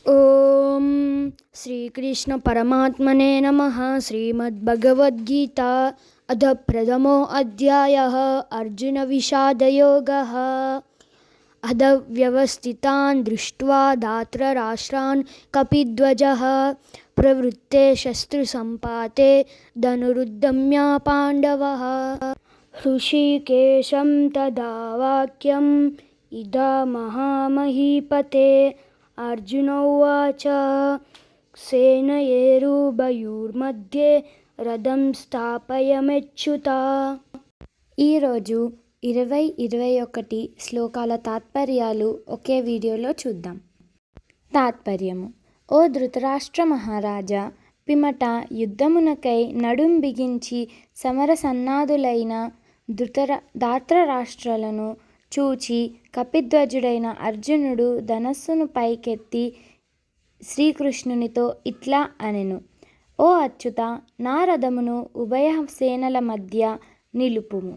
ఓం శ్రీకృష్ణ పరమాత్మనే నమః. శ్రీమద్భగవద్గీతా అథ ప్రథమో అధ్యాయః అర్జున విషాదయోగః. అథ వ్యవస్థితాన్ దృష్ట్వా ధార్తరాష్ట్రాన్ కపిధ్వజః ప్రవృత్తే శస్త్రు సంపాతే ధనురుద్ధమ్య పాండవః. హృషీకేశం తదా వాక్యం ఇదా మహామహీపతే. అర్జున ఉవాచ సేనయేరుభయోర్मध्ये రథం స్థాపయమచ్యుత. ఈరోజు 20-21 శ్లోకాల తాత్పర్యాలు ఒకే వీడియోలో చూద్దాం. తాత్పర్యము: ఓ ధృతరాష్ట్ర మహారాజా, పిమ్మట యుద్ధమునకై నడుం బిగించి సమరసన్నాదులైన ధార్తరాష్ట్రులను చూచి కపిధ్వజుడైన అర్జునుడు ధనస్సును పైకెత్తి శ్రీకృష్ణునితో ఇట్లా అనెను: ఓ అచ్యుత, నా రథమును ఉభయ సేనల మధ్య నిలుపుము.